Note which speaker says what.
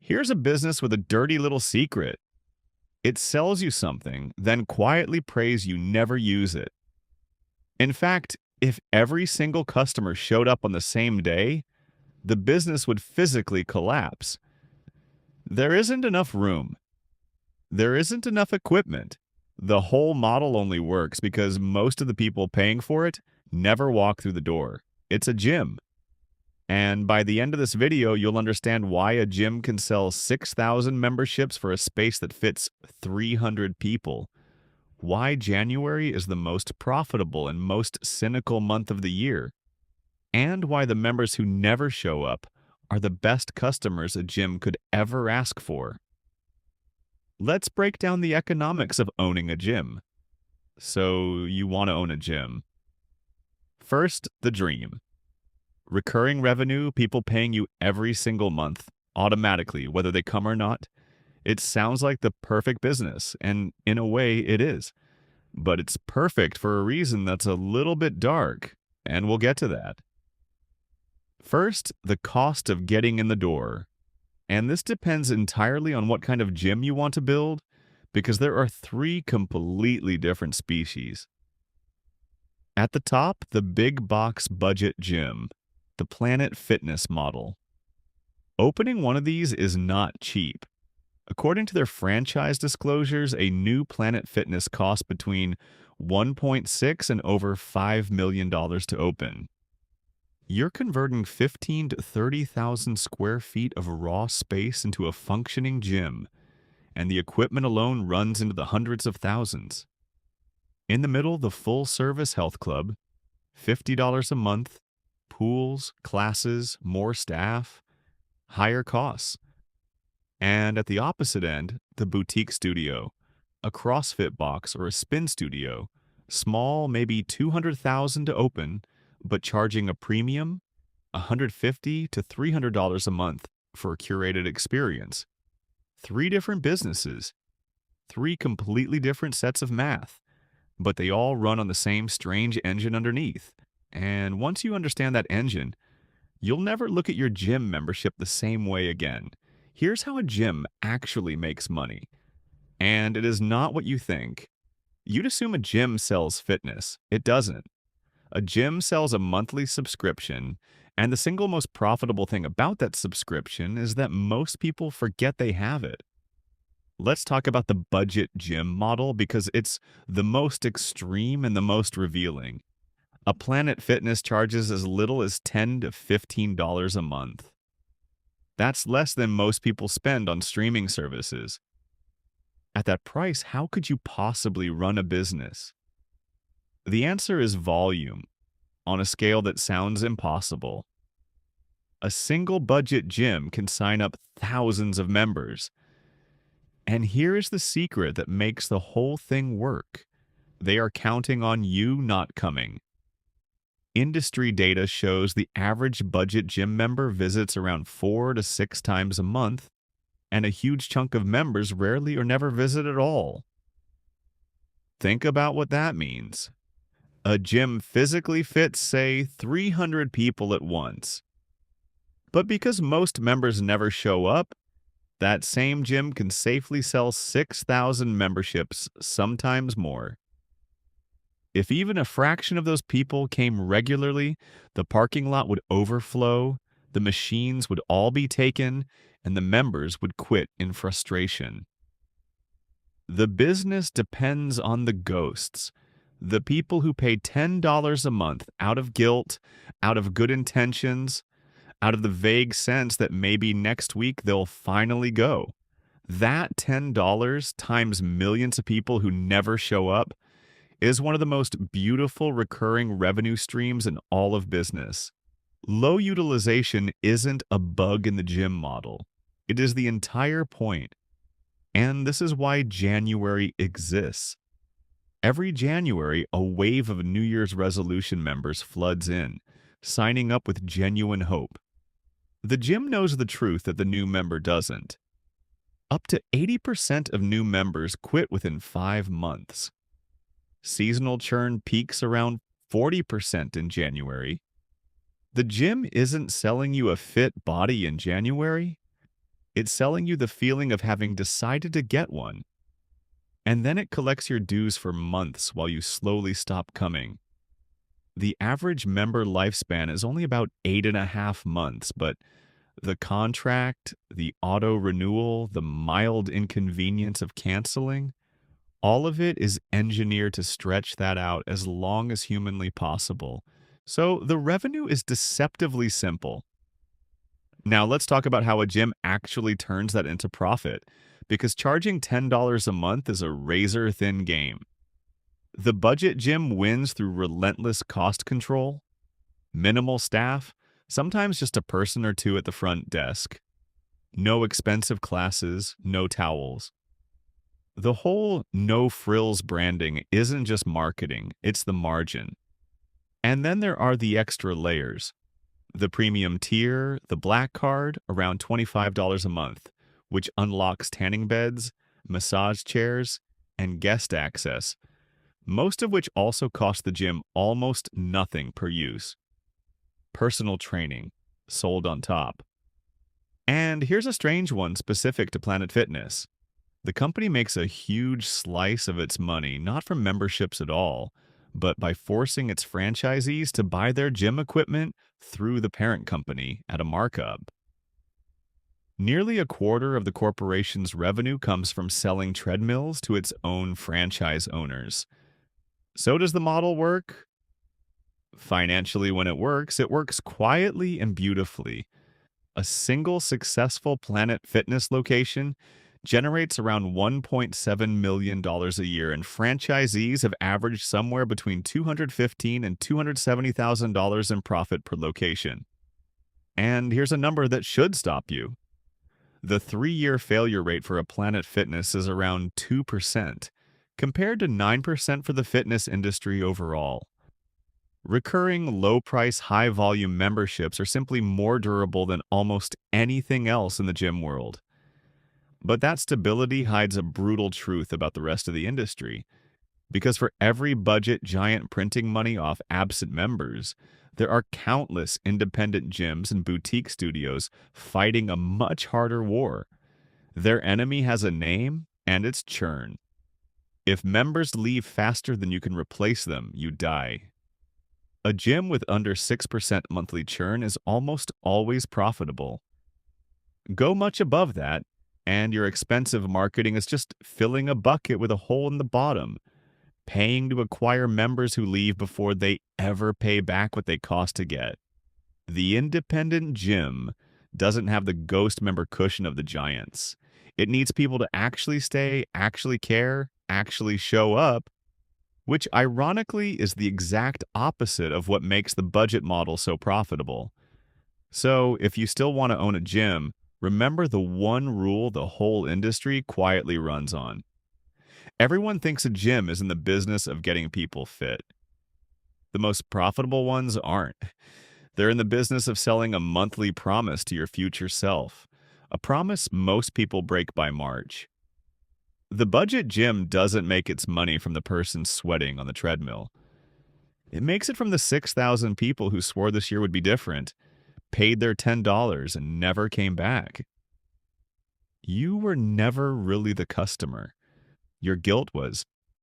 Speaker 1: Here's a business with a dirty little secret. It sells you something, then quietly prays you never use it. In fact, if every single customer showed up on the same day, the business would physically collapse. There isn't enough room. There isn't enough equipment. The whole model only works because most of the people paying for it never walk through the door. It's a gym. And by the end of this video, you'll understand why a gym can sell 6,000 memberships for a space that fits 300 people. Why January is the most profitable and most cynical month of the year. And why the members who never show up are the best customers a gym could ever ask for. Let's break down the economics of owning a gym. So, you want to own a gym. First, the dream. Recurring revenue, people paying you every single month, automatically, whether they come or not. It sounds like the perfect business, and in a way, it is. But it's perfect for a reason that's a little bit dark, and we'll get to that. First, the cost of getting in the door. And this depends entirely on what kind of gym you want to build, because there are three completely different species. At the top, the big box budget gym, the Planet Fitness model. Opening one of these is not cheap. According to their franchise disclosures, a new Planet Fitness costs between $1.6 and over $5 million to open. You're converting 15 to 30,000 square feet of raw space into a functioning gym, and the equipment alone runs into the hundreds of thousands. In the middle, the full-service health club, $50 a month, pools, classes, more staff, higher costs. And at the opposite end, the boutique studio, a CrossFit box or a spin studio, small, maybe $200,000 to open, but charging a premium, $150 to $300 a month for a curated experience. Three different businesses, three completely different sets of math, but they all run on the same strange engine underneath. And once you understand that engine, you'll never look at your gym membership the same way again. Here's how a gym actually makes money. And it is not what you think. You'd assume a gym sells fitness. It doesn't. A gym sells a monthly subscription, and the single most profitable thing about that subscription is that most people forget they have it. Let's talk about the budget gym model because it's the most extreme and the most revealing. A Planet Fitness charges as little as $10 to $15 a month. That's less than most people spend on streaming services. At that price, how could you possibly run a business? The answer is volume, on a scale that sounds impossible. A single budget gym can sign up thousands of members. And here is the secret that makes the whole thing work. They are counting on you not coming. Industry data shows the average budget gym member visits around 4 to 6 times a month, and a huge chunk of members rarely or never visit at all. Think about what that means. A gym physically fits, say, 300 people at once. But because most members never show up, that same gym can safely sell 6,000 memberships, sometimes more. If even a fraction of those people came regularly, the parking lot would overflow, the machines would all be taken, and the members would quit in frustration. The business depends on the ghosts, the people who pay $10 a month out of guilt, out of good intentions, out of the vague sense that maybe next week they'll finally go. That $10 times millions of people who never show up is one of the most beautiful recurring revenue streams in all of business. Low utilization isn't a bug in the gym model. It is the entire point. And this is why January exists. Every January, a wave of New Year's resolution members floods in, signing up with genuine hope. The gym knows the truth that the new member doesn't. Up to 80% of new members quit within 5 months. Seasonal churn peaks around 40% in January. The gym isn't selling you a fit body in January. It's selling you the feeling of having decided to get one. And then it collects your dues for months while you slowly stop coming. The average member lifespan is only about 8.5 months, but the contract, the auto renewal, the mild inconvenience of canceling, all of it is engineered to stretch that out as long as humanly possible. So the revenue is deceptively simple. Now let's talk about how a gym actually turns that into profit, because charging $10 a month is a razor thin game. The budget gym wins through relentless cost control, minimal staff, sometimes just a person or two at the front desk, no expensive classes, no towels. The whole no frills branding isn't just marketing, it's the margin. And then there are the extra layers. The premium tier, the black card, around $25 a month, which unlocks tanning beds, massage chairs, and guest access, most of which also cost the gym almost nothing per use. Personal training, sold on top. And here's a strange one specific to Planet Fitness. The company makes a huge slice of its money not from memberships at all, but by forcing its franchisees to buy their gym equipment through the parent company at a markup. Nearly a quarter of the corporation's revenue comes from selling treadmills to its own franchise owners. So does the model work? Financially, when it works quietly and beautifully. A single successful Planet Fitness location generates around $1.7 million a year, and franchisees have averaged somewhere between $215,000 and $270,000 in profit per location. And here's a number that should stop you. The 3-year failure rate for a Planet Fitness is around 2%, compared to 9% for the fitness industry overall. Recurring low-price, high-volume memberships are simply more durable than almost anything else in the gym world. But that stability hides a brutal truth about the rest of the industry. Because for every budget giant printing money off absent members, there are countless independent gyms and boutique studios fighting a much harder war. Their enemy has a name, and it's churn. If members leave faster than you can replace them, you die. A gym with under 6% monthly churn is almost always profitable. Go much above that, and your expensive marketing is just filling a bucket with a hole in the bottom, paying to acquire members who leave before they ever pay back what they cost to get. The independent gym doesn't have the ghost member cushion of the giants. It needs people to actually stay, actually care, actually show up, which ironically is the exact opposite of what makes the budget model so profitable. So, if you still want to own a gym, remember the one rule the whole industry quietly runs on. Everyone thinks a gym is in the business of getting people fit. The most profitable ones aren't. They're in the business of selling a monthly promise to your future self, a promise most people break by March. The budget gym doesn't make its money from the person sweating on the treadmill. It makes it from the 6,000 people who swore this year would be different, paid their $10, and never came back. You were never really the customer. Your guilt was,